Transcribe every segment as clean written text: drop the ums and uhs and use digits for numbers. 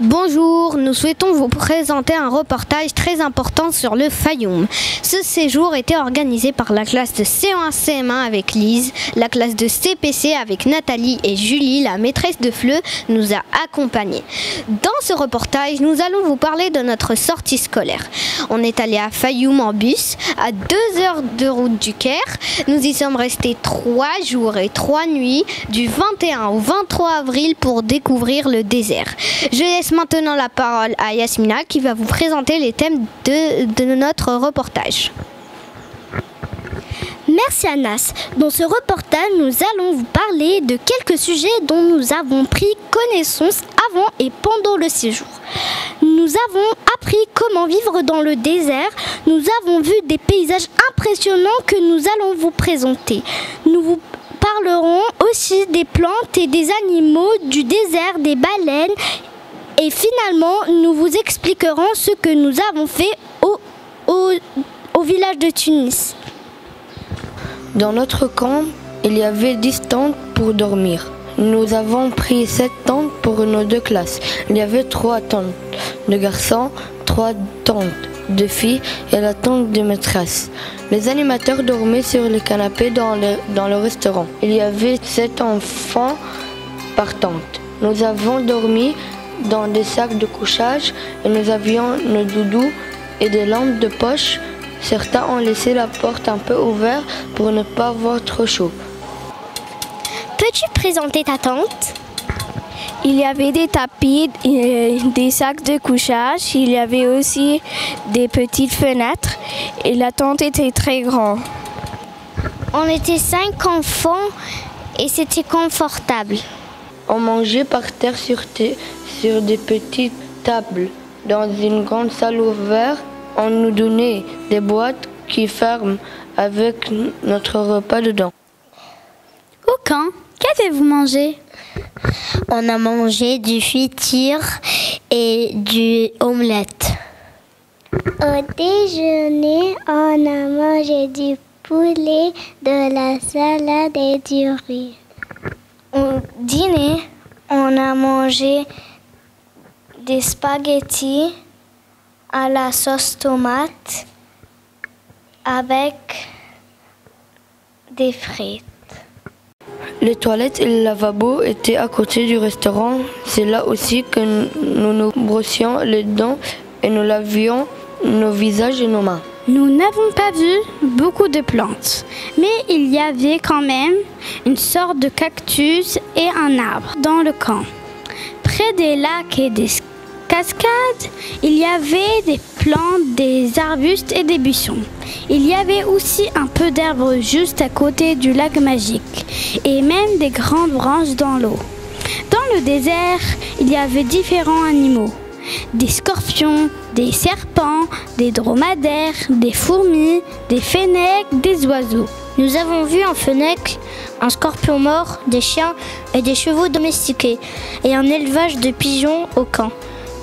Bonjour, nous souhaitons vous présenter un reportage très important sur le Fayoum. Ce séjour était organisé par la classe de C1-CM1 avec Lise, la classe de CPC avec Nathalie et Julie, la maîtresse de FLE, nous a accompagnés. Dans ce reportage, nous allons vous parler de notre sortie scolaire. On est allé à Fayoum en bus, à 2 heures de route du Caire. Nous y sommes restés 3 jours et 3 nuits, du 21 au 23 avril pour découvrir le désert. Je laisse maintenant la parole à Yasmina qui va vous présenter les thèmes de notre reportage. Merci Anas. Dans ce reportage, nous allons vous parler de quelques sujets dont nous avons pris connaissance avant et pendant le séjour. Nous avons appris comment vivre dans le désert. Nous avons vu des paysages impressionnants que nous allons vous présenter. Nous vous parlerons aussi des plantes et des animaux du désert, des baleines. Et finalement, nous vous expliquerons ce que nous avons fait au village de Tunis. Dans notre camp, il y avait 10 tentes pour dormir. Nous avons pris 7 tentes pour nos 2 classes. Il y avait 3 tentes de garçons, 3 tentes de filles et la tente de maîtresse. Les animateurs dormaient sur les canapés dans le restaurant. Il y avait 7 enfants par tente. Nous avons dormi dans des sacs de couchage et nous avions nos doudous et des lampes de poche. Certains ont laissé la porte un peu ouverte pour ne pas avoir trop chaud. Peux-tu présenter ta tente ? Il y avait des tapis, des sacs de couchage, il y avait aussi des petites fenêtres et la tente était très grande. On était 5 enfants et c'était confortable. On mangeait par terre sur des petites tables. Dans une grande salle ouverte, on nous donnait des boîtes qui ferment avec notre repas dedans. Au camp, qu'avez-vous mangé ? On a mangé du friture et du omelette. Au déjeuner, on a mangé du poulet, de la salade et du riz. Au dîner, on a mangé des spaghettis à la sauce tomate avec des frites. Les toilettes et le lavabo étaient à côté du restaurant. C'est là aussi que nous nous brossions les dents et nous lavions nos visages et nos mains. Nous n'avons pas vu beaucoup de plantes, mais il y avait quand même une sorte de cactus et un arbre dans le camp. Près des lacs et des cascades, il y avait des plantes, des arbustes et des buissons. Il y avait aussi un peu d'herbe juste à côté du lac magique et même des grandes branches dans l'eau. Dans le désert, il y avait différents animaux. Des scorpions, des serpents, des dromadaires, des fourmis, des fennecs, des oiseaux. Nous avons vu un fennec, un scorpion mort, des chiens et des chevaux domestiqués et un élevage de pigeons au camp.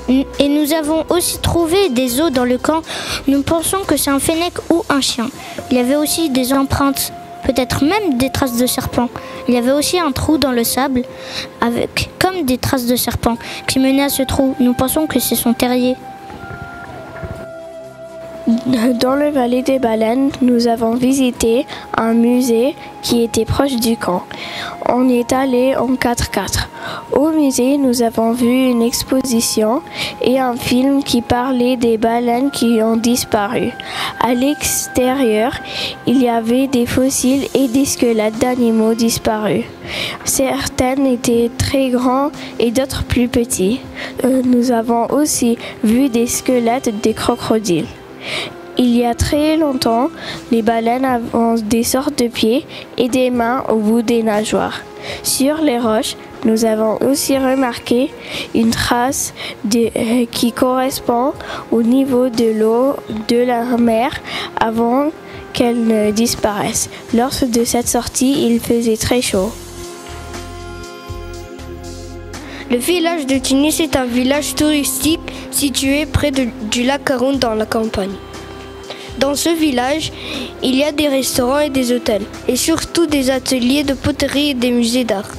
Et nous avons aussi trouvé des os dans le camp. Nous pensons que c'est un fennec ou un chien. Il y avait aussi des empreintes, peut-être même des traces de serpent. Il y avait aussi un trou dans le sable avec comme des traces de serpent qui menaient à ce trou. Nous pensons que c'est son terrier. Dans le Vallée des Baleines, nous avons visité un musée qui était proche du camp. On y est allé en 4x4. Au musée, nous avons vu une exposition et un film qui parlait des baleines qui ont disparu. À l'extérieur, il y avait des fossiles et des squelettes d'animaux disparus. Certaines étaient très grands et d'autres plus petits. Nous avons aussi vu des squelettes des crocodiles. Il y a très longtemps, les baleines avaient des sortes de pieds et des mains au bout des nageoires. Sur les roches, nous avons aussi remarqué une trace qui correspond au niveau de l'eau de la mer avant qu'elle ne disparaisse. Lors de cette sortie, il faisait très chaud. Le village de Tunis est un village touristique situé près du lac Haroun dans la campagne. Dans ce village, il y a des restaurants et des hôtels, et surtout des ateliers de poterie et des musées d'art.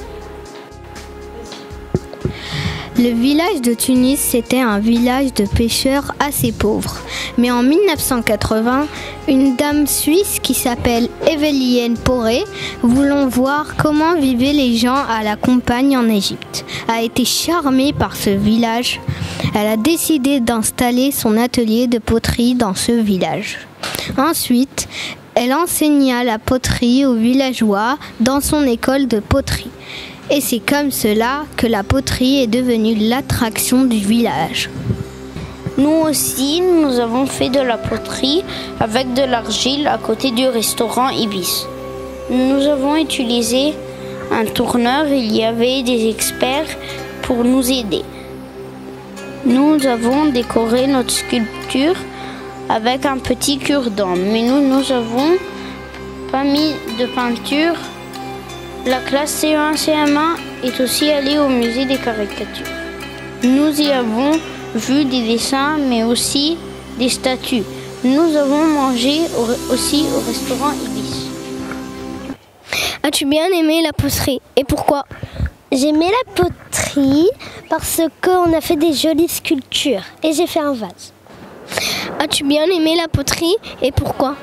Le village de Tunis, c'était un village de pêcheurs assez pauvre. Mais en 1980, une dame suisse qui s'appelle Evelyne Poré, voulant voir comment vivaient les gens à la campagne en Égypte, a été charmée par ce village. Elle a décidé d'installer son atelier de poterie dans ce village. Ensuite, elle enseigna la poterie aux villageois dans son école de poterie. Et c'est comme cela que la poterie est devenue l'attraction du village. Nous aussi, nous avons fait de la poterie avec de l'argile à côté du restaurant Ibis. Nous avons utilisé un tourneur, il y avait des experts pour nous aider. Nous avons décoré notre sculpture avec un petit cure-dent, mais nous n'avons pas mis de peinture. La classe CE1 CM1 est aussi allée au musée des caricatures. Nous y avons vu des dessins, mais aussi des statues. Nous avons mangé aussi au restaurant Ibis. As-tu bien aimé la poterie et pourquoi? J'aimais la poterie parce qu'on a fait des jolies sculptures et j'ai fait un vase. As-tu bien aimé la poterie et pourquoi?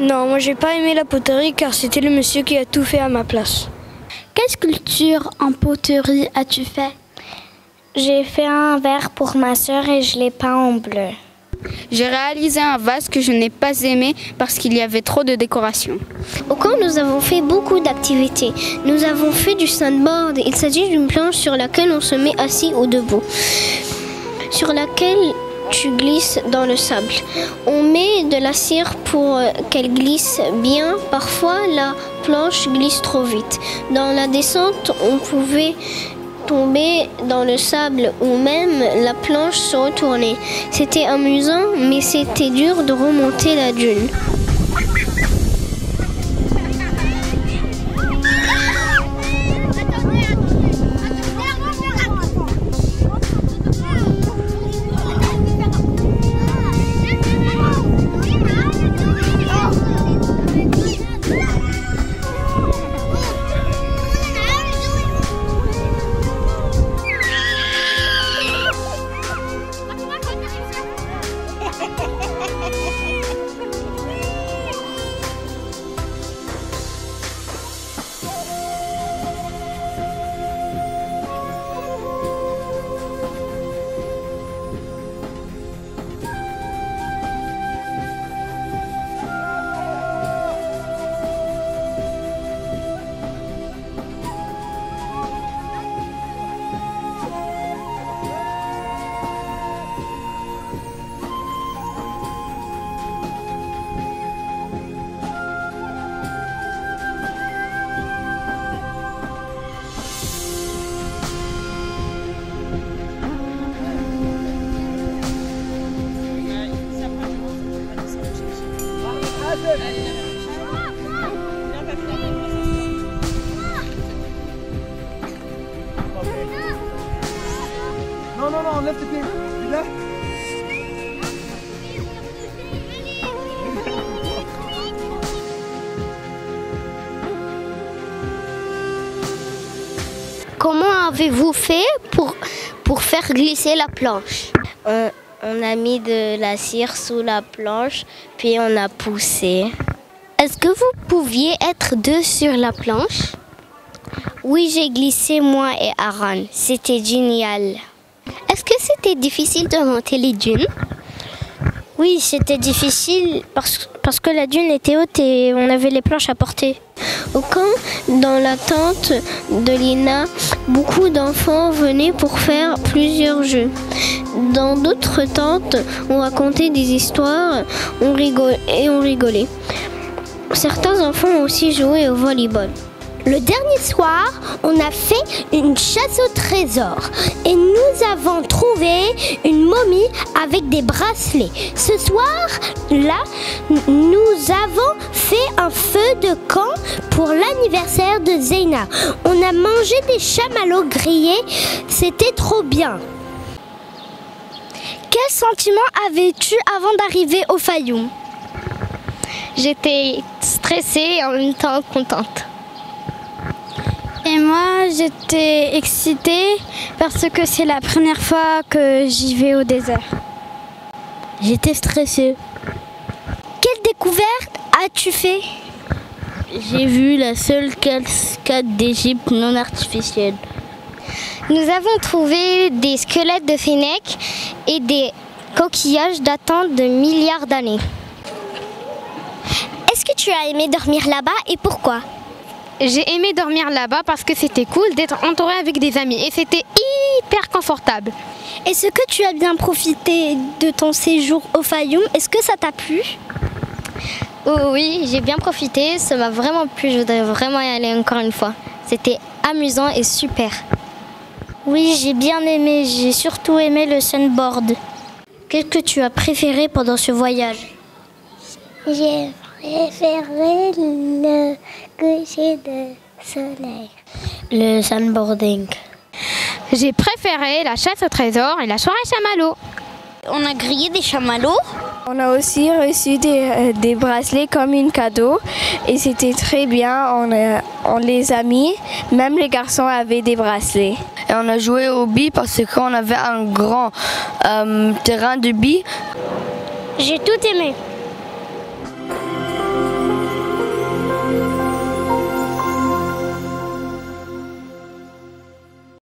Non, moi j'ai pas aimé la poterie car c'était le monsieur qui a tout fait à ma place. Quelle sculpture en poterie as-tu fait? J'ai fait un verre pour ma sœur et je l'ai peint en bleu. J'ai réalisé un vase que je n'ai pas aimé parce qu'il y avait trop de décoration. Au camp, nous avons fait beaucoup d'activités. Nous avons fait du sandboard. Il s'agit d'une planche sur laquelle on se met assis ou debout, sur laquelle tu glisses dans le sable. On met de la cire pour qu'elle glisse bien. Parfois, la planche glisse trop vite. Dans la descente, on pouvait tomber dans le sable ou même la planche se retourner. C'était amusant, mais c'était dur de remonter la dune. Non, lève tes pieds. Là. Comment avez-vous fait pour faire glisser la planche? On a mis de la cire sous la planche, puis on a poussé. Est-ce que vous pouviez être deux sur la planche? Oui, j'ai glissé moi et Aaron. C'était génial. Est-ce que c'était difficile de monter les dunes? Oui, c'était difficile parce que la dune était haute et on avait les planches à porter. Au camp, dans la tente de Lina, beaucoup d'enfants venaient pour faire plusieurs jeux. Dans d'autres tentes, on racontait des histoires, on rigolait. Certains enfants ont aussi joué au volleyball. Le dernier soir, on a fait une chasse au trésor et nous avons trouvé une momie avec des bracelets. Ce soir-là, nous avons fait un feu de camp pour l'anniversaire de Zeyna. On a mangé des chamallows grillés, c'était trop bien. Quel sentiment avais-tu avant d'arriver au Fayoum? J'étais stressée et en même temps contente. Et moi, j'étais excitée parce que c'est la première fois que j'y vais au désert. J'étais stressée. Quelle découverte as-tu fait? J'ai vu la seule cascade d'Égypte non artificielle. Nous avons trouvé des squelettes de Fennec et des coquillages datant de milliards d'années. Est-ce que tu as aimé dormir là-bas et pourquoi? J'ai aimé dormir là-bas parce que c'était cool d'être entouré avec des amis et c'était hyper confortable. Est-ce que tu as bien profité de ton séjour au Fayoum? Est-ce que ça t'a plu? Oh oui, j'ai bien profité, ça m'a vraiment plu, je voudrais vraiment y aller encore une fois. C'était amusant et super. Oui, j'ai bien aimé, j'ai surtout aimé le sunboard. Qu'est-ce que tu as préféré pendant ce voyage? J'ai préféré le coucher de soleil. Le sunboarding. J'ai préféré la chasse au trésor et la soirée chamallow. On a grillé des chamallows. On a aussi reçu des bracelets comme un cadeau et c'était très bien, on les a mis, même les garçons avaient des bracelets. Et on a joué aux billes parce qu'on avait un grand terrain de billes. J'ai tout aimé.